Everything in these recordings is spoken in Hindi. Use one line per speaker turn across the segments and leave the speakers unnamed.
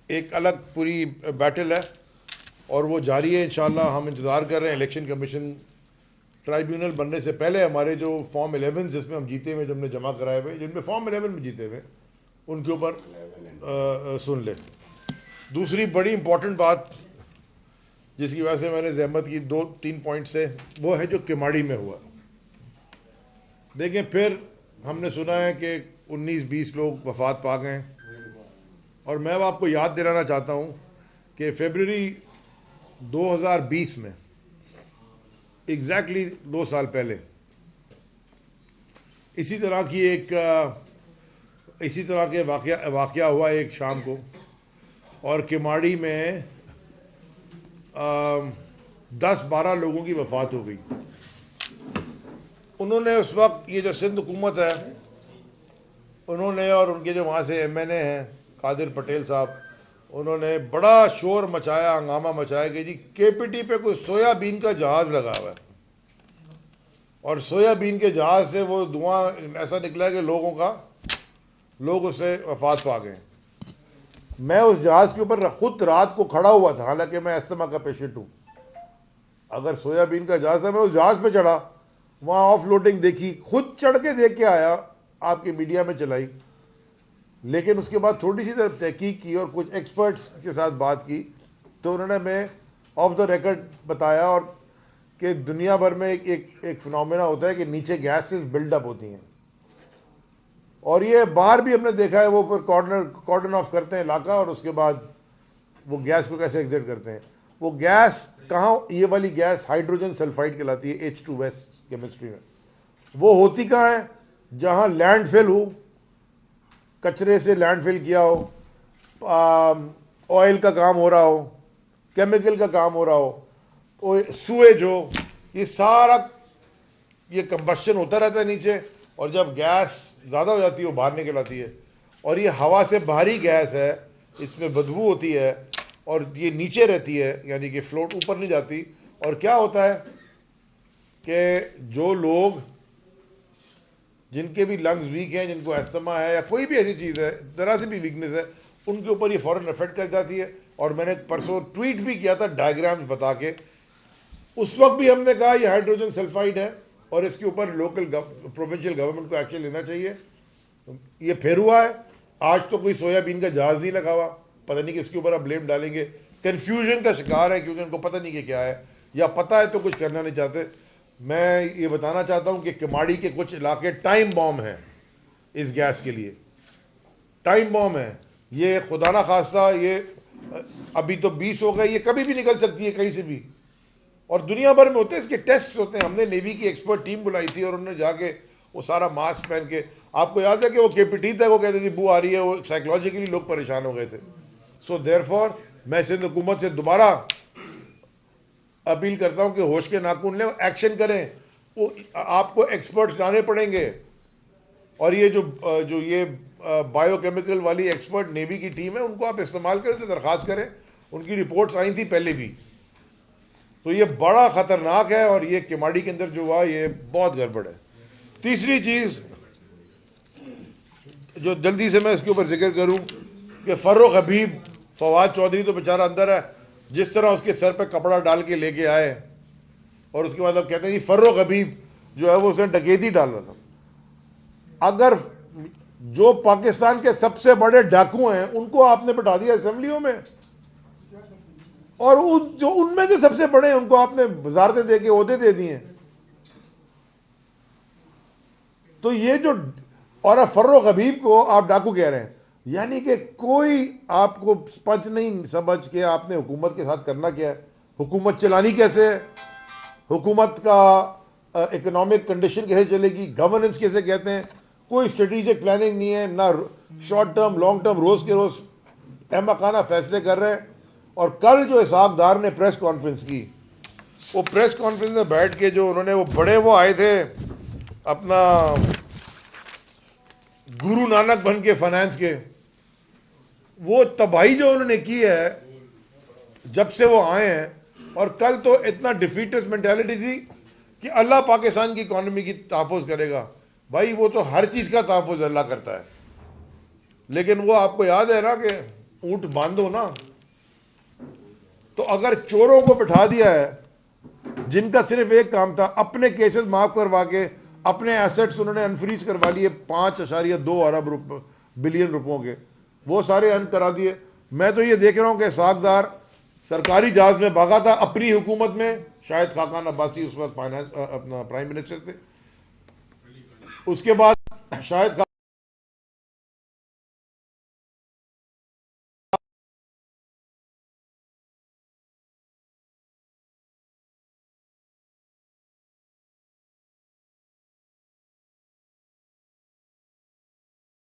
एक अलग पूरी बैटल है और वो जारी है इंशाल्लाह। हम इंतज़ार कर रहे हैं इलेक्शन कमीशन ट्राइब्यूनल बनने से पहले हमारे जो फॉर्म 11 जिसमें हम जीते हुए, जो हमने जमा कराए हुए, जिनमें फॉर्म 11 में जीते हुए, उनके ऊपर सुन ले। दूसरी बड़ी इंपॉर्टेंट बात जिसकी वजह से मैंने जहमत की 2-3 पॉइंट से, वो है जो किमाड़ी में हुआ। देखें, फिर हमने सुना है कि 19-20 लोग वफात पा गए, और मैं आपको याद दिलाना चाहता हूं कि फरवरी 2020 में एग्जैक्टली 2 साल पहले इसी तरह के वाकया हुआ एक शाम को, और किमाड़ी में 10-12 लोगों की वफात हो गई। उन्होंने उस वक्त, ये जो सिंध हुकूमत है, उन्होंने और उनके जो वहां से एमएनए हैं कादिर पटेल साहब, उन्होंने बड़ा शोर मचाया, हंगामा मचाया कि जी केपीटी पे कोई सोयाबीन का जहाज लगा हुआ है, और सोयाबीन के जहाज से वो धुआं ऐसा निकला कि लोग उससे वफात पा गए। मैं उस जहाज के ऊपर खुद रात को खड़ा हुआ था, हालांकि मैं अस्थमा का पेशेंट हूं। अगर सोयाबीन का जहाज है, मैं उस जहाज पे चढ़ा, वहां ऑफ लोडिंग देखी, खुद चढ़ के देख के आया, आपके मीडिया में चलाई। लेकिन उसके बाद थोड़ी सी तरफ तहकीक की और कुछ एक्सपर्ट्स के साथ बात की, तो उन्होंने मैं ऑफ द रिकॉर्ड बताया और कि दुनिया भर में एक फिनोमेना होता है कि नीचे गैसेस बिल्डअप होती हैं, और ये बाहर भी हमने देखा है, वो ऊपर कॉर्डन ऑफ करते हैं इलाका, और उसके बाद वो गैस को कैसे एग्जिट करते हैं। वो गैस कहाँ, ये वाली गैस हाइड्रोजन सल्फाइड कहलाती है, H2S केमिस्ट्री में। वो होती कहाँ है? जहां लैंडफिल हो, कचरे से लैंडफिल किया हो, ऑयल का काम हो रहा हो, केमिकल का काम हो रहा हो, सुएज हो, ये सारा ये कंबशन होता रहता है नीचे, और जब गैस ज्यादा हो जाती है वो बाहर निकल आती है। और ये हवा से बाहरी गैस है, इसमें बदबू होती है, और ये नीचे रहती है, यानी कि फ्लोट ऊपर नहीं जाती। और क्या होता है कि जो लोग जिनके भी लंग्स वीक हैं, जिनको अस्थमा है या कोई भी ऐसी चीज है, जरा सी भी वीकनेस है, उनके ऊपर ये फौरन इफेक्ट कर जाती है। और मैंने परसों ट्वीट भी किया था डायग्राम्स बता के, उस वक्त भी हमने कहा ये हाइड्रोजन सल्फाइड है और इसके ऊपर लोकल प्रोविंशियल गवर्नमेंट को एक्शन लेना चाहिए। ये फिर हुआ है। आज तो कोई सोयाबीन का जहाज नहीं लगा हुआ, पता नहीं किसके ऊपर आप ब्लेम डालेंगे। कंफ्यूजन का शिकार है क्योंकि उनको पता नहीं कि क्या है, या पता है तो कुछ करना नहीं चाहते। मैं ये बताना चाहता हूं कि किमाड़ी के कुछ इलाके टाइम बॉम्ब हैं इस गैस के लिए, टाइम बॉम्ब है ये। खुदा ना खास्ता, ये अभी तो 20 हो गए, ये कभी भी निकल सकती है कहीं से भी, और दुनिया भर में होते हैं, इसके टेस्ट होते हैं। हमने नेवी की एक्सपर्ट टीम बुलाई थी और उन्होंने जाके वो सारा मास्क पहन के, आपको याद है कि वो केपीटी तक वो कहते थे बू आ रही है, वो साइकोलॉजिकली लोग परेशान हो गए थे। सो देयरफॉर मैं सिंध हुकूमत से दोबारा अपील करता हूं कि होश के नाखून लें, एक्शन करें। वो आपको एक्सपर्ट्स लाने पड़ेंगे, और ये जो ये बायोकेमिकल वाली एक्सपर्ट नेवी की टीम है, उनको आप इस्तेमाल करें तो दरखास्त करें। उनकी रिपोर्ट्स आई थी पहले भी। तो ये बड़ा खतरनाक है, और ये किमाड़ी के अंदर जो हुआ ये बहुत गड़बड़ है। तीसरी चीज जो जल्दी से मैं इसके ऊपर जिक्र करूं कि फर्रुख हबीब, फवाद चौधरी तो बेचारा अंदर है, जिस तरह उसके सर पे कपड़ा डाल के लेके आए, और उसके बाद अब कहते हैं जी फर्रुख हबीब जो है वो उसने डकैती डाला था। अगर जो पाकिस्तान के सबसे बड़े डाकू हैं उनको आपने बिठा दिया असेंबलियों में, और जो उनमें जो सबसे बड़े हैं उनको आपने वजारतें दे के ओहदे दे दिए, तो ये जो, और फर्रुख हबीब को आप डाकू कह रहे हैं, यानी कि कोई आपको स्पष्ट नहीं समझ के आपने हुकूमत के साथ करना क्या है, हुकूमत चलानी कैसे है, हुकूमत का इकोनॉमिक कंडीशन कैसे चलेगी, गवर्नेंस कैसे कहते हैं, कोई स्ट्रेटेजिक प्लानिंग नहीं है, ना शॉर्ट टर्म लॉन्ग टर्म, रोज के रोज अहमकाना फैसले कर रहे हैं। और कल जो इसहाक डार ने प्रेस कॉन्फ्रेंस की, वो प्रेस कॉन्फ्रेंस में बैठ के जो उन्होंने वो आए थे अपना गुरु नानक बन के फाइनेंस के, वो तबाही जो उन्होंने की है जब से वो आए हैं। और कल तो इतना डिफीटिस्ट मेंटालिटी थी कि अल्लाह पाकिस्तान की इकोनॉमी की तहफ़्फ़ुज़ करेगा। भाई वो तो हर चीज का तहफ़्फ़ुज़ अल्लाह करता है, लेकिन वो आपको याद है ना कि ऊंट बांधो ना। तो अगर चोरों को बिठा दिया है जिनका सिर्फ एक काम था, अपने केसेस माफ करवा के अपने एसेट्स उन्होंने अनफ्रीज करवा लिए 5.2 अरब बिलियन रुपयों के, वो सारे अन करा दिए। मैं तो ये देख रहा हूं कि सागदार सरकारी जहाज में भागा था अपनी हुकूमत में, शायद खाकान अब्बासी उस वक्त फाइनेंस अपना प्राइम मिनिस्टर थे, उसके बाद शायद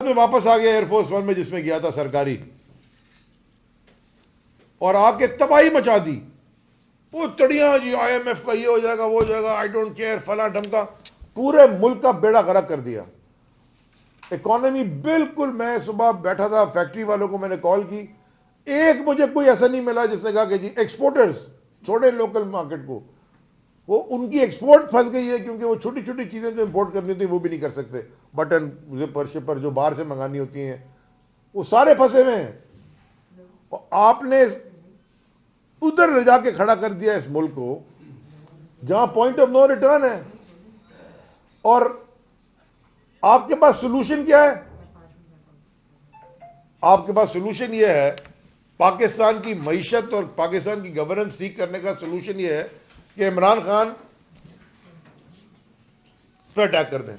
में वापस आ गया एयरफोर्स वन में जिसमें गया था सरकारी, और आके तबाही मचा दी। वो तड़ियां जी आईएमएफ का ये हो जाएगा वो हो जाएगा, आई डोंट केयर, फला ढमका, पूरे मुल्क का बेड़ा गर्क कर दिया। इकोनॉमी बिल्कुल, मैं सुबह बैठा था फैक्ट्री वालों को मैंने कॉल की, एक मुझे कोई ऐसा नहीं मिला जिसने कहा कि जी एक्सपोर्टर्स छोड़े लोकल मार्केट को, वो उनकी एक्सपोर्ट फंस गई है क्योंकि वो छोटी छोटी चीजें जो इंपोर्ट करनी होती है वो भी नहीं कर सकते, बटन जिपर शिपर जो बाहर से मंगानी होती हैं वो सारे फंसे हुए हैं। और आपने उधर ले जाके खड़ा कर दिया इस मुल्क को जहां पॉइंट ऑफ नो रिटर्न है, और आपके पास सोल्यूशन क्या है? आपके पास सोल्यूशन यह है, पाकिस्तान की मईशत और पाकिस्तान की गवर्नेंस ठीक करने का सोल्यूशन यह है कि इमरान खान पर अटैक कर दें।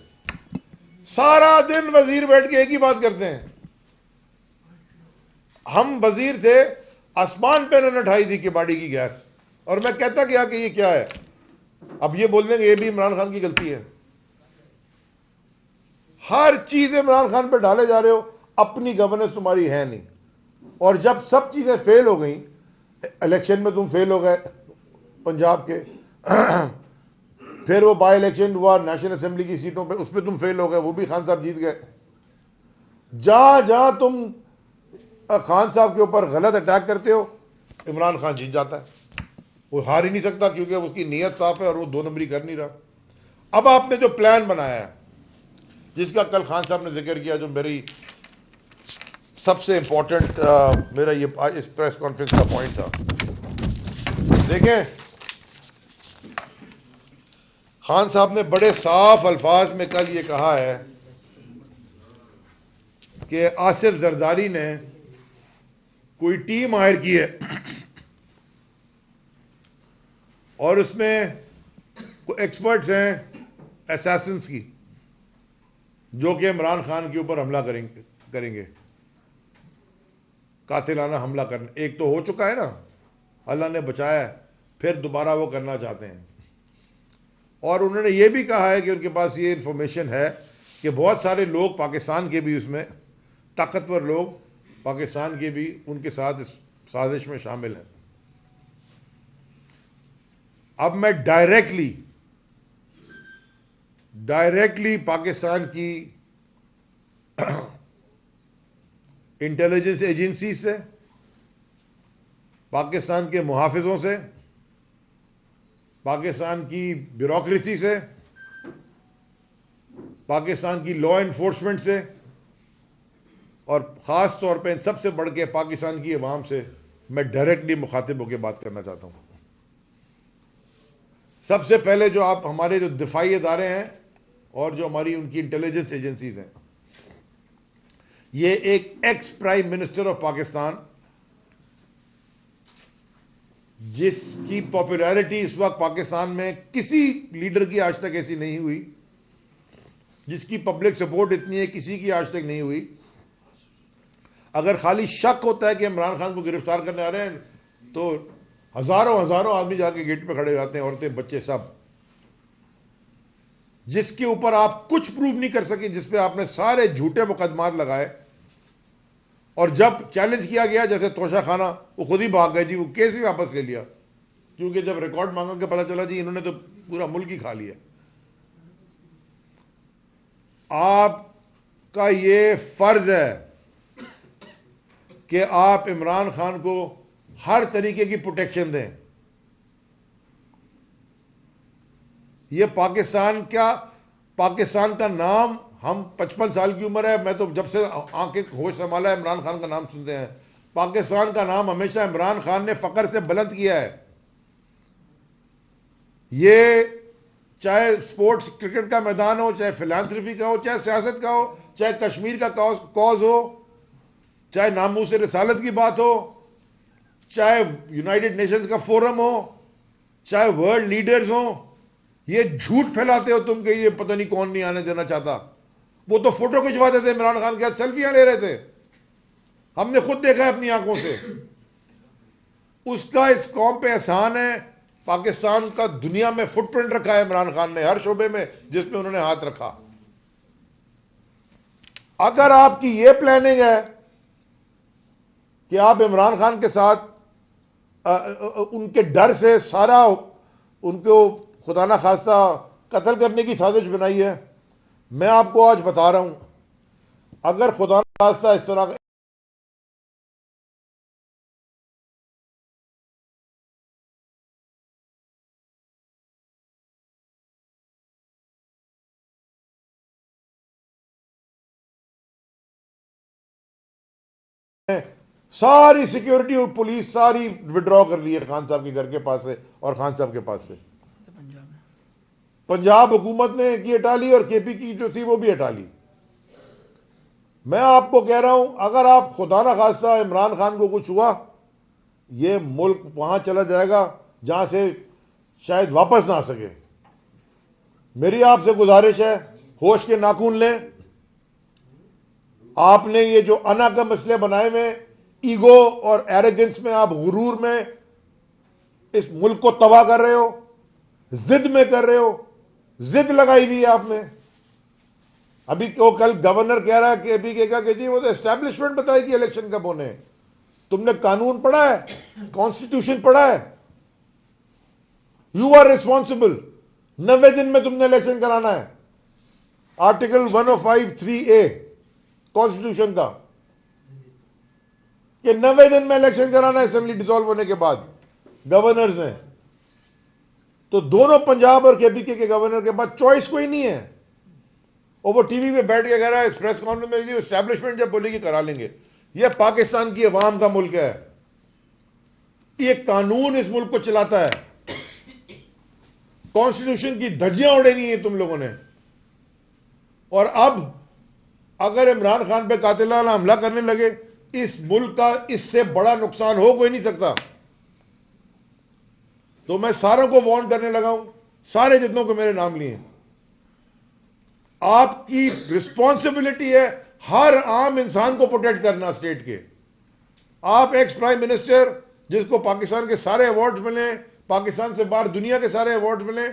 सारा दिन वजीर बैठ के एक ही बात करते हैं, हम वजीर थे, आसमान पे उन्होंने उठाई थी किबाड़ी की गैस, और मैं कहता गया कि ये क्या है। अब ये बोल देंगे ये भी इमरान खान की गलती है। हर चीज इमरान खान पे डाले जा रहे हो, अपनी गवर्नेंस तुम्हारी है नहीं। और जब सब चीजें फेल हो गई, इलेक्शन में तुम फेल हो गए पंजाब के, फिर वो बाई इलेक्शन हुआ नेशनल असेंबली की सीटों पे, उस पर तुम फेल हो गए, वो भी खान साहब जीत गए। जहां जहां तुम खान साहब के ऊपर गलत अटैक करते हो, इमरान खान जीत जाता है। वो हार ही नहीं सकता क्योंकि उसकी नीयत साफ है और वो 2 नंबरी कर नहीं रहा। अब आपने जो प्लान बनाया है, जिसका कल खान साहब ने जिक्र किया, जो मेरी सबसे इंपॉर्टेंट मेरा ये इस प्रेस कॉन्फ्रेंस का पॉइंट था, देखें खान साहब ने बड़े साफ अल्फाज में कल ये कहा है कि आसिफ जरदारी ने कोई टीम हायर की है और उसमें एक्सपर्ट्स हैं असैसिन्स की, जो कि इमरान खान के ऊपर हमला करेंगे कातिलाना हमला करने। एक तो हो चुका है ना, अल्लाह ने बचाया है, फिर दोबारा वो करना चाहते हैं। और उन्होंने ये भी कहा है कि उनके पास ये इंफॉर्मेशन है कि बहुत सारे लोग पाकिस्तान के भी, उसमें ताकतवर लोग पाकिस्तान के भी उनके साथ इस साजिश में शामिल हैं। अब मैं डायरेक्टली पाकिस्तान की इंटेलिजेंस एजेंसी से, पाकिस्तान के मुहाफिजों से, पाकिस्तान की ब्यूरोक्रेसी से, पाकिस्तान की लॉ एनफोर्समेंट से, और खास तौर पे इन सबसे बढ़ के पाकिस्तान की अवाम से मैं डायरेक्टली मुखातिब होकर बात करना चाहता हूं। सबसे पहले जो आप हमारे जो दिफाई इदारे हैं और जो हमारी उनकी इंटेलिजेंस एजेंसीज हैं, ये एक ex prime minister of Pakistan, जिसकी पॉपुलैरिटी इस वक्त पाकिस्तान में किसी लीडर की आज तक ऐसी नहीं हुई, जिसकी पब्लिक सपोर्ट इतनी है, किसी की आज तक नहीं हुई। अगर खाली शक होता है कि इमरान खान को गिरफ्तार करने आ रहे हैं, तो हजारों आदमी जाके गेट पे खड़े हो जाते हैं, औरतें बच्चे सब, जिसके ऊपर आप कुछ प्रूव नहीं कर सके, जिसपे आपने सारे झूठे मुकदमात लगाए, और जब चैलेंज किया गया जैसे तोशा खाना, वो खुद ही भाग गए जी, वो केस ही वापस ले लिया, क्योंकि जब रिकॉर्ड मांगा के पता चला जी इन्होंने तो पूरा मुल्क ही खा लिया। आपका ये फर्ज है कि आप इमरान खान को हर तरीके की प्रोटेक्शन दें। ये पाकिस्तान का नाम, हम 55 साल की उम्र है, मैं तो जब से आंखें होश संभाला है इमरान खान का नाम सुनते हैं। पाकिस्तान का नाम हमेशा इमरान खान ने फकर से बुलंद किया है। ये चाहे स्पोर्ट्स क्रिकेट का मैदान हो, चाहे फिलैंथ्रफी का हो, चाहे सियासत का हो, चाहे कश्मीर का कॉज हो, चाहे नामूस रिसालत की बात हो, चाहे यूनाइटेड नेशंस का फोरम हो, चाहे वर्ल्ड लीडर्स हो, ये झूठ फैलाते हो तुम कि ये पता नहीं कौन नहीं आने देना चाहता। वो तो फोटो खिंचवाते थे इमरान खान के साथ, सेल्फियां ले रहे थे, हमने खुद देखा है अपनी आंखों से। उसका इस कौम पे एहसान है। पाकिस्तान का दुनिया में फुटप्रिंट रखा है इमरान खान ने हर शोबे में जिसमें उन्होंने हाथ रखा। अगर आपकी ये प्लानिंग है कि आप इमरान खान के साथ उनके डर से सारा उनको खुदा ना खास्ता कत्ल करने की साजिश बनाई है, मैं आपको आज बता रहा हूं, अगर खुदा ना खास्ता इस तरह सारी सिक्योरिटी और पुलिस सारी विड्रॉ कर ली है खान साहब के घर के पास से और खान साहब के पास से। पंजाब हुकूमत ने की हटा ली और केपी की जो थी वो भी हटा ली। मैं आपको कह रहा हूं, अगर आप खुदा ना खास्ता इमरान खान को कुछ हुआ, ये मुल्क वहां चला जाएगा जहां से शायद वापस ना आ सके। मेरी आपसे गुजारिश है, होश के नाखून लें। आपने ये जो अना के मसले बनाए हुए, ईगो और एरोगेंस में, आप गुरूर में इस मुल्क को तबाह कर रहे हो, जिद में कर रहे हो, जिद लगाई हुई है आपने। अभी वो कल गवर्नर कह रहा है कि अभी कहेगा कि जी वो तो एस्टैब्लिशमेंट बताएगी इलेक्शन कब होने। तुमने कानून पढ़ा है, कॉन्स्टिट्यूशन पढ़ा है? You are responsible. 90 दिन में तुमने इलेक्शन कराना है, आर्टिकल 105(3)A कॉन्स्टिट्यूशन का, कि 90 दिन में इलेक्शन कराना है असेंबली डिसॉल्व होने के बाद गवर्नर्स ने। तो दोनों पंजाब और केपीके के गवर्नर के पास चॉइस कोई नहीं है। और वो टीवी पे बैठ के कह रहा है, प्रेस कॉन्फ्रेंस में, एस्टैब्लिशमेंट जब बोलेगी करा लेंगे। ये पाकिस्तान की अवाम का मुल्क है, ये कानून इस मुल्क को चलाता है। कॉन्स्टिट्यूशन की धज्जियां उड़ेनी है तुम लोगों ने। और अब अगर इमरान खान पे कातिलाना हमला करने लगे, इस मुल्क का इससे बड़ा नुकसान हो कोई नहीं सकता। तो मैं सारों को वार्न करने लगा हूं, सारे जितनों को मेरे नाम लिए, आपकी रिस्पॉन्सिबिलिटी है हर आम इंसान को प्रोटेक्ट करना स्टेट के। आप एक्स प्राइम मिनिस्टर जिसको पाकिस्तान के सारे अवार्ड्स मिले, पाकिस्तान से बाहर दुनिया के सारे अवार्ड्स मिले,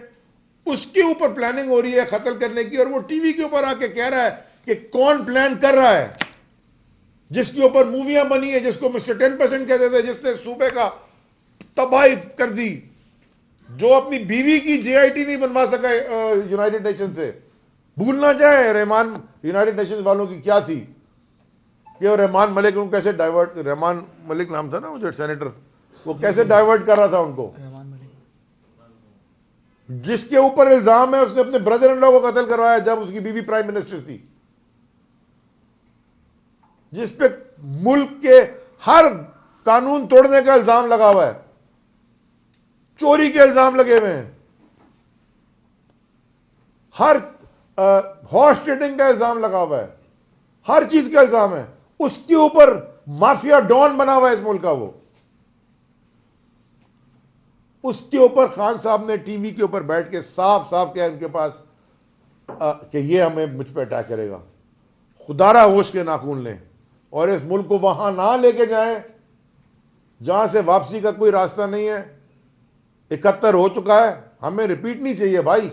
उसके ऊपर प्लानिंग हो रही है कत्ल करने की। और वो टीवी के ऊपर आके कह रहा है कि कौन प्लान कर रहा है, जिसके ऊपर मूवियां बनी है, जिसको मिस्टर 10% कहते थे, जिसने सूबे का तबाही कर दी, जो अपनी बीवी की JIT नहीं बनवा सका यूनाइटेड नेशन से। भूलना चाहे रहमान, यूनाइटेड नेशंस वालों की क्या थी कि वो रहमान मलिक उनको कैसे डाइवर्ट, रहमान मलिक नाम था ना वो जो सेनेटर, वो कैसे डाइवर्ट कर रहा था उनको, जिसके ऊपर इल्जाम है उसने अपने ब्रदर इन लॉ को कत्ल करवाया जब उसकी बीवी प्राइम मिनिस्टर थी, जिस पे मुल्क के हर कानून तोड़ने का इल्जाम लगा हुआ है, चोरी के इल्जाम लगे हुए हैं, हर हॉर्स ट्रेडिंग का इल्जाम लगा हुआ है, हर चीज का इल्जाम है। उसके ऊपर माफिया डॉन बना हुआ है इस मुल्क का। वो उसके ऊपर खान साहब ने टीवी के ऊपर बैठ के साफ साफ किया उनके पास कि ये हमें मुझ पर अटैक करेगा। खुदारा होश के नाखून लें और इस मुल्क को वहां ना लेके जाएं जहां से वापसी का कोई रास्ता नहीं है। 71 हो चुका है, हमें रिपीट नहीं चाहिए भाई।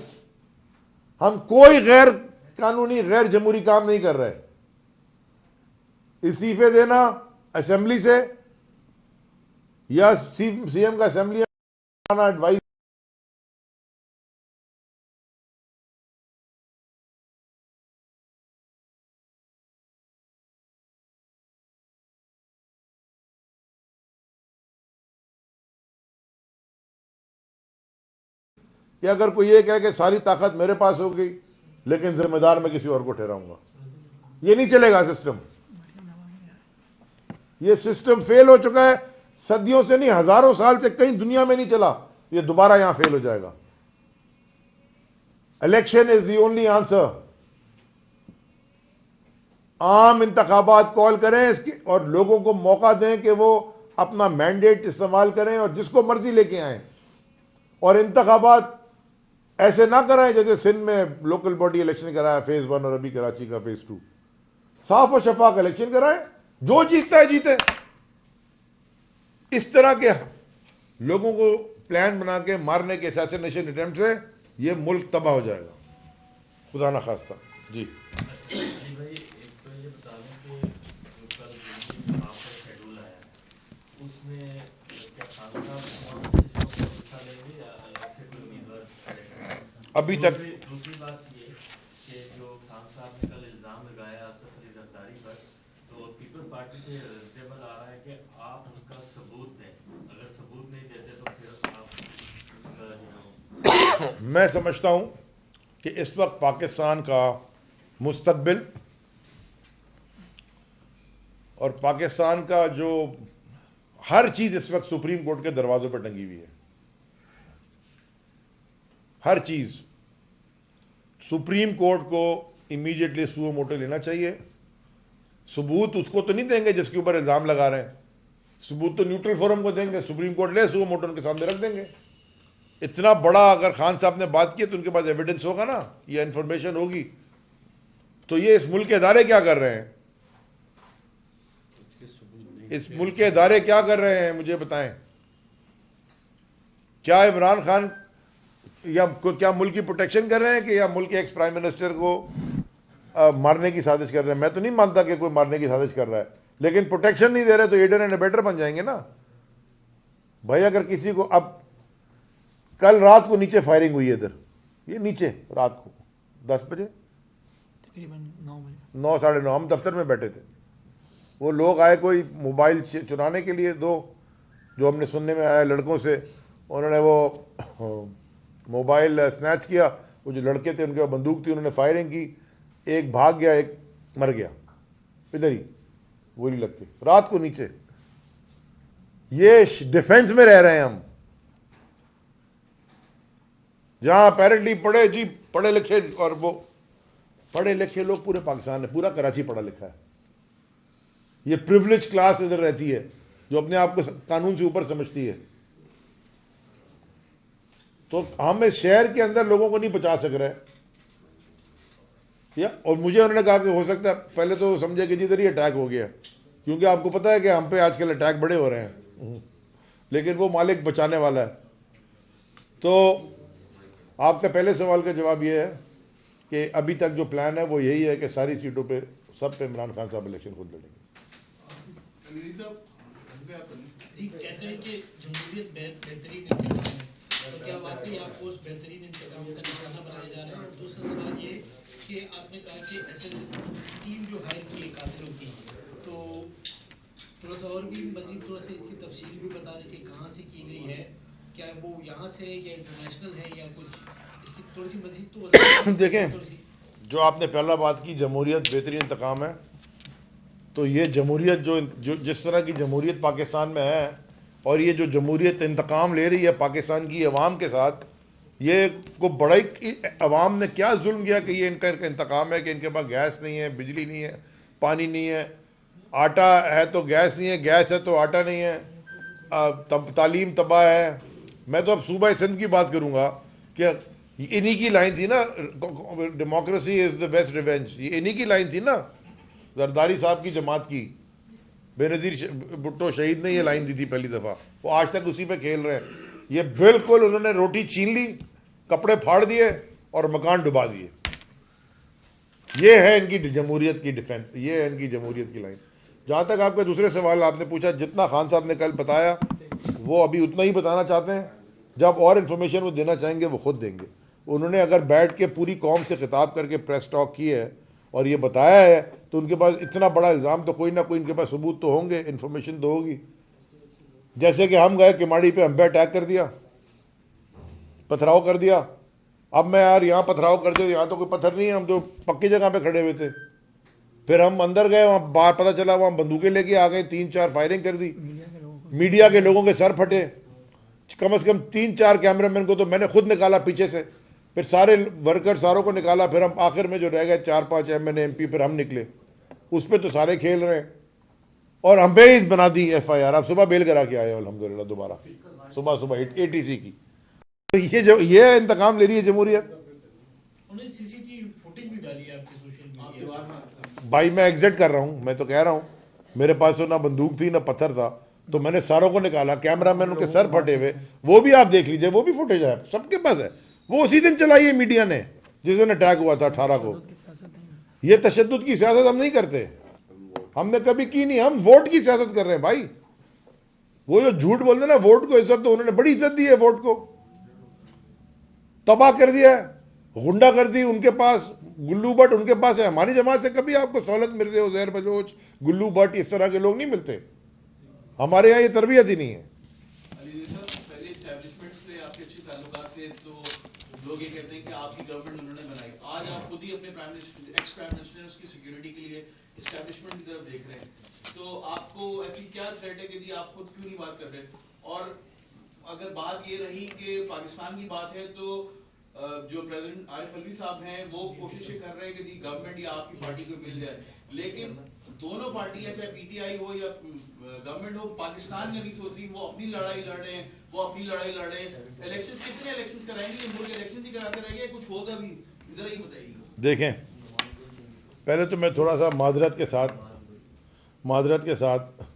हम कोई गैर कानूनी गैर जमहूरी काम नहीं कर रहे। इस्तीफे देना असेंबली से या सीएम का असेंबली आना एडवाइस कि अगर कोई ये कहे कि सारी ताकत मेरे पास हो गई लेकिन जिम्मेदार मैं किसी और को ठहराऊंगा, ये नहीं चलेगा सिस्टम। ये सिस्टम फेल हो चुका है, सदियों से नहीं, हजारों साल से कहीं दुनिया में नहीं चला, ये दोबारा यहां फेल हो जाएगा। Election is the only answer. आम इंतखाबात कॉल करें इसकी और लोगों को मौका दें कि वो अपना मैंडेट इस्तेमाल करें और जिसको मर्जी लेके आए, और इंतखाबात ऐसे ना कराएं जैसे सिंध में लोकल बॉडी इलेक्शन कराया फेज 1 और अभी कराची का फेज 2। साफ और शफाफ इलेक्शन कराएं, जो जीतता है जीते। इस तरह के लोगों को प्लान बना के मारने के असैसिनेशन अटेम्प्ट से ये मुल्क तबाह हो जाएगा, खुदा ना खास्ता। जी
भाई, एक तो ये बता दें कि कल आपका शेड्यूल आया है, उसमें क्या खान साहब हिस्सा लेंगे या अलग से कोई उम्मीदवार?
अभी तक
दूसरी बात ये कि जो खान साहब ने कल इल्जाम लगाया असफ अली जरदारी पर, तो पीपल्स पार्टी से रिजनेबल आ रहा है कि आप उसका सबूत दें, अगर सबूत नहीं देते तो फिर आप
मैं समझता हूं कि इस वक्त पाकिस्तान का मुस्तकबिल और पाकिस्तान का जो हर चीज इस वक्त सुप्रीम कोर्ट के दरवाजों पर टंगी हुई है। हर चीज सुप्रीम कोर्ट को इमीडिएटली सुओ मोटो लेना चाहिए। सबूत उसको तो नहीं देंगे जिसके ऊपर इल्जाम लगा रहे हैं, सबूत तो न्यूट्रल फोरम को देंगे, सुप्रीम कोर्ट ले सुओ मोटो उनके सामने रख देंगे। इतना बड़ा अगर खान साहब ने बात की तो उनके पास एविडेंस होगा ना, ये इंफॉर्मेशन होगी। तो ये इस मुल्क के इदारे क्या कर रहे हैं, इस मुल्क के इदारे क्या कर रहे हैं, मुझे बताएं। क्या इमरान खान या क्या मुल्क की प्रोटेक्शन कर रहे हैं कि या मुल्क के एक्स प्राइम मिनिस्टर को मारने की साजिश कर रहे हैं? मैं तो नहीं मानता कि कोई मारने की साजिश कर रहा है, लेकिन प्रोटेक्शन नहीं दे रहे तो एडर एंड अबेटर बन जाएंगे ना भाई। अगर किसी को, अब कल रात को नीचे फायरिंग हुई है इधर, ये नीचे रात को 10 बजे
तकरीबन 9 बजे
9 साढ़े 9 हम दफ्तर में बैठे थे। वो लोग आए कोई मोबाइल चुराने के लिए, दो जो हमने सुनने में आया लड़कों से, उन्होंने वो मोबाइल स्नैच किया। वो जो लड़के थे उनके पास बंदूक थी, उन्होंने फायरिंग की, एक भाग गया, एक मर गया इधर ही गोली लग के रात को नीचे। ये डिफेंस में रह रहे हैं हम, जहां अपेरेंटली पढ़े जी पढ़े लिखे, और वो पढ़े लिखे लोग पूरे पाकिस्तान में, पूरा कराची पढ़ा लिखा है। ये प्रिविलेज क्लास इधर रहती है जो अपने आप को कानून से ऊपर समझती है। तो हम इस शहर के अंदर लोगों को नहीं बचा सक रहे या, और मुझे उन्होंने कहा कि हो सकता है, पहले तो समझे कि जिधर ही अटैक हो गया, क्योंकि आपको पता है कि हम पे आजकल अटैक बड़े हो रहे हैं, लेकिन वो मालिक बचाने वाला है। तो आपके पहले सवाल का जवाब यह है कि अभी तक जो प्लान है वो यही है कि सारी सीटों पे, सब पे इमरान खान साहब इलेक्शन खुद लड़ेंगे।
जी कहते हैं कि जमहूरियत बेहतरीन इंतकाम है, तो क्या वाकई आपको उस बेहतरीन इंतकाम का निशाना बनाया जा रहा है? और दूसरा सवाल ये कि आपने कहा कि ऐसे टीम जो हायर की है कातिलों की, तो थोड़ा सा और भी मजीद थोड़ा सा इसकी तफसील भी बता दें कि कहाँ से की गई है, क्या वो यहाँ से या इंटरनेशनल है या कुछ, इसकी थोड़ी सी मजीद तो
देखें। जो आपने पहला बात की जमहूरियत बेहतरीन इंतकाम है, तो ये जमहूरियत जो जिस तरह की जमहूरियत पाकिस्तान में है, और ये जो जमहूरियत इंतकाम ले रही है पाकिस्तान की अवाम के साथ, ये को बड़ा ही अवाम ने क्या जुल्म किया कि ये इनका इंतकाम है कि इनके पास गैस नहीं है, बिजली नहीं है, पानी नहीं है, आटा है तो गैस नहीं है, गैस है तो आटा नहीं है, तालीम तबाह है। मैं तो अब सूबा सिंध की बात करूंगा कि इन्हीं की लाइन थी ना, democracy is the best revenge, ये इन्हीं की लाइन थी ना, जरदारी साहब की जमात की, बेनजीर भुट्टो शहीद ने ये लाइन दी थी पहली दफा, वो आज तक उसी पे खेल रहे हैं। ये बिल्कुल उन्होंने रोटी छीन ली, कपड़े फाड़ दिए और मकान डुबा दिए। ये है इनकी जमहूरियत की डिफेंस, ये है इनकी जमहूरियत की लाइन। जहां तक आपके दूसरे सवाल आपने पूछा, जितना खान साहब ने कल बताया वो अभी उतना ही बताना चाहते हैं, जब और इंफॉर्मेशन वो देना चाहेंगे वो खुद देंगे। उन्होंने अगर बैठ के पूरी कौम से खिताब करके प्रेस टॉक की है और ये बताया है, तो उनके पास इतना बड़ा इल्जाम तो कोई ना कोई इनके पास सबूत तो होंगे, इंफॉर्मेशन तो होगी। जैसे कि हम गए किमाड़ी पे, हम पे अटैक कर दिया, पथराव कर दिया। अब मैं यार यहां पथराव कर दिया, यहां तो कोई पत्थर नहीं है, हम तो पक्की जगह पे खड़े हुए थे, फिर हम अंदर गए, वहां बाहर पता चला वहां बंदूकें लेके आ गए, 3-4 फायरिंग कर दी, मीडिया के लोगों के सर फटे, कम से कम 3-4 कैमरामैन को तो मैंने खुद निकाला पीछे से, फिर सारे वर्कर सारों को निकाला, फिर हम आखिर में जो रह गए 4-5 एमएनए एमपी, फिर हम निकले, उस पर तो सारे खेल रहे हैं और हम पे ही बना दी एफआईआर। अब सुबह बेल करा के आए अल्हम्दुलिल्लाह, दोबारा सुबह एटीसी की। तो ये इंतकाम ले रही है जमहूरियत।
उन्होंने सीसीटीवी फुटेज भी डाली है आपके सोशल मीडिया।
भाई मैं एग्जिट कर रहा हूं, मैं तो कह रहा हूं, मेरे पास तो ना बंदूक थी ना पत्थर था, तो मैंने सारों को निकाला, कैमरामैन उनके सर फटे हुए, वो भी आप देख लीजिए, वो भी फुटेज है, सबके पास है। वो उसी दिन चलाई है मीडिया ने जिस दिन अटैक हुआ था 18 को। ये तशद्दुद की सियासत हम नहीं करते, हमने कभी की नहीं, हम वोट की सियासत कर रहे हैं भाई। वो जो झूठ बोलते ना वोट को इज्जत, तो उन्होंने बड़ी इज्जत दी है, वोट को तबाह कर दिया, गुंडा कर दी उनके पास, गुल्लू भट्ट उनके पास है। हमारी जमात से कभी आपको सहूलत मिलती है, उजैर बलोच, गुल्लू भट्ट, इस तरह के लोग नहीं मिलते, हमारे यहां ये तरबियत ही नहीं है।
पहले एस्टैब्लिशमेंट से आपके अच्छे ताल्लुकात थे, तो लोग ये कहते हैं कि आपकी गवर्नमेंट उन्होंने बनाई, आज आप खुद ही अपने एक्स प्राइम मिनिस्टर उसकी सिक्योरिटी के लिए एस्टैब्लिशमेंट की तरफ देख रहे हैं, तो आपको ऐसी क्या थ्रेट है कि आप खुद क्यों नहीं बात कर रहे? और अगर बात ये रही कि पाकिस्तान की बात है, तो जो प्रेसिडेंट आरिफ अलवी साहब हैं वो कोशिशें कर रहे हैं कि गवर्नमेंट या आपकी पार्टी को मिल जाए, लेकिन दोनों पार्टियां चाहे पीटीआई हो या गवर्नमेंट हो, पाकिस्तान में नहीं सोच रही, वो अपनी लड़ाई लड़ रहे हैं, वो अपनी लड़ाई लड़ रहे हैं। इलेक्शंस कितने इलेक्शंस कराएंगे, मुल्क इलेक्शंस ही कराते रहेंगे, कुछ होगा भी? जरा ये बताइए।
देखें, पहले तो मैं थोड़ा सा माजरत के साथ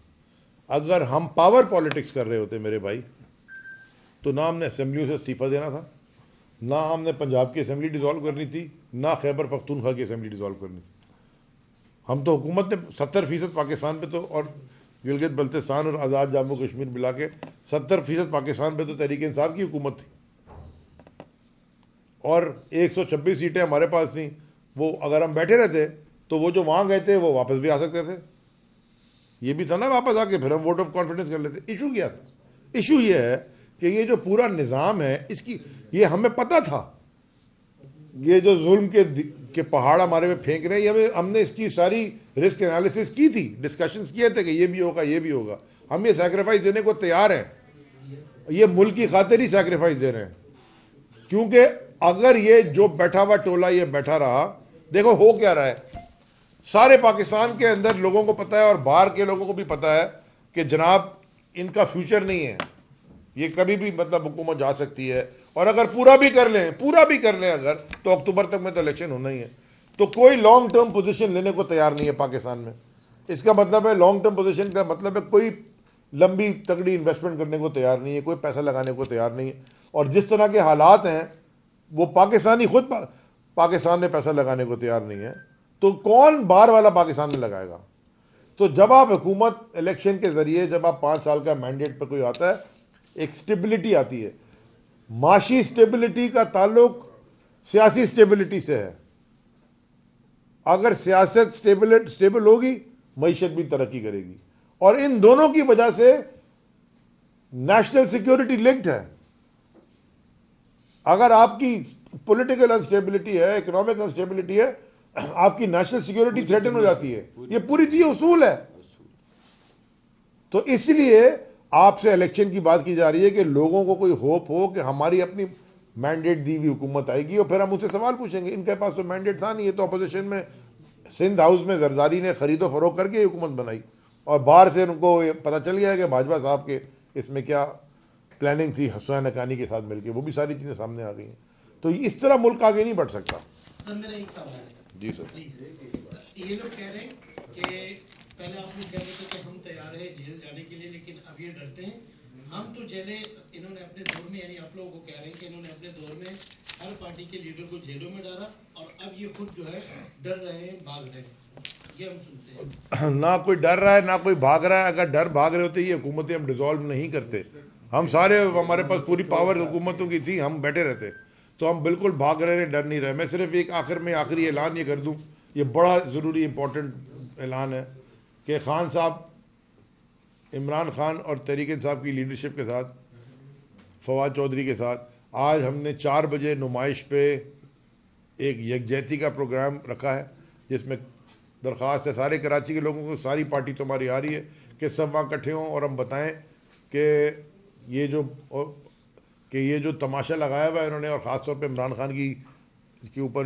अगर हम पावर पॉलिटिक्स कर रहे होते मेरे भाई, तो ना हमने असेंबलियों से इस्तीफा देना था, ना हमने पंजाब की असेंबली डिसॉल्व करनी थी, ना खैबर पख्तूनख्वा की असेंबली डिसॉल्व करनी थी। हम तो हुकूमत ने 70% पाकिस्तान पे तो, और गिलगित बल्तिस्तान और आज़ाद जम्मू कश्मीर मिला के 70% पाकिस्तान पे तो तहरीक इंसाफ की हुकूमत थी, और 126 सीटें हमारे पास थी। वो अगर हम बैठे रहते तो वो जो वहां गए थे वो वापस भी आ सकते थे, ये भी था ना, वापस आके फिर हम वोट ऑफ कॉन्फिडेंस कर लेते। इशू क्या था? इशू ये है कि ये जो पूरा निजाम है, इसकी ये हमें पता था, ये जो जुल्म के पहाड़ हमारे पे फेंक रहे हैं, हमने इसकी सारी रिस्क एनालिसिस की थी, डिस्कशंस किए थे कि ये भी होगा, ये भी होगा, हम ये सैक्रिफाइस देने को तैयार हैं, ये मुल्क की खातिर ही सैक्रिफाइस दे रहे हैं। क्योंकि अगर ये जो बैठा हुआ टोला ये बैठा रहा, देखो हो क्या रहा है, सारे पाकिस्तान के अंदर लोगों को पता है और बाहर के लोगों को भी पता है कि जनाब इनका फ्यूचर नहीं है, ये कभी भी मतलब हुकूमत जा सकती है, और अगर पूरा भी कर लें अगर, तो अक्टूबर तक में तो इलेक्शन होना ही है। तो कोई लॉन्ग टर्म पोजीशन लेने को तैयार नहीं है पाकिस्तान में। इसका मतलब है लॉन्ग टर्म पोजीशन का मतलब है कोई लंबी तगड़ी इन्वेस्टमेंट करने को तैयार नहीं है, कोई पैसा लगाने को तैयार नहीं है। और जिस तरह के हालात हैं वो पाकिस्तान में पैसा लगाने को तैयार नहीं है, तो कौन बाहर वाला पाकिस्तान में लगाएगा? तो जब आप हुकूमत इलेक्शन के जरिए, जब आप 5 साल का मैंडेट पर कोई आता है, एक स्टेबिलिटी आती है। माशी स्टेबिलिटी का ताल्लुक सियासी स्टेबिलिटी से है। अगर सियासत स्टेबल होगी, मईशत भी तरक्की करेगी, और इन दोनों की वजह से नेशनल सिक्योरिटी लिंक्ड है। अगर आपकी पॉलिटिकल अनस्टेबिलिटी है, इकोनॉमिक अनस्टेबिलिटी है, आपकी नेशनल सिक्योरिटी थ्रेटन हो जाती है। ये पूरी चीज उसूल है। तो इसलिए आपसे इलेक्शन की बात की जा रही है कि लोगों को कोई होप हो कि हमारी अपनी मैंडेट दी हुई हुकूमत आएगी, और फिर हम उनसे सवाल पूछेंगे। इनके पास तो मैंडेट था नहीं, ये तो अपोजिशन में सिंध हाउस में जरदारी ने खरीदो फरोख करके हुकूमत बनाई, और बाहर से उनको ये पता चल गया है कि भाजपा साहब के इसमें क्या प्लानिंग थी हुसैन हक्कानी के साथ मिलकर, वो भी सारी चीजें सामने आ गई हैं। तो इस तरह मुल्क आगे नहीं बढ़ सकता।
सर मेरा एक सवाल है।
जी सर।
ये लोग कह रहे हैं कि पहले आप लोग कह रहे थे कि हम तैयार हैं जेल जाने के लिए, लेकिन अब ये डरते हैं। हम तो जेलें इन्होंने अपने दौर में, यानी आप लोगों को कह रहे हैं कि इन्होंने अपने दौर में हर पार्टी के लीडर को जेलों में डाला, और अब ये खुद जो है डर रहे हैं, भाग रहे हैं। ये हम सुनते हैं।
ना कोई डर रहा है ना कोई भाग रहा है। अगर डर भाग रहे होते ये हुकूमतें हम डिसॉल्व नहीं करते। हम सारे, हमारे पास पूरी पावर हुकूमतों की थी, हम बैठे रहते। तो हम बिल्कुल भाग रहे हैं, डर नहीं रहे। मैं सिर्फ एक आखिरी ऐलान ये कर दूं, ये बड़ा ज़रूरी इंपॉर्टेंट ऐलान है कि खान साहब, इमरान खान और तहरीक इंसाफ की लीडरशिप के साथ, फवाद चौधरी के साथ, आज हमने 4 बजे नुमाइश पे एक यकजहती का प्रोग्राम रखा है, जिसमें दरख्वास्त है सारे कराची के लोगों को, सारी पार्टी तुम्हारी आ रही है कि सब वहाँ इकट्ठे हों और हम बताएं कि ये जो तमाशा लगाया हुआ है इन्होंने, और ख़ास तौर पे इमरान खान की ऊपर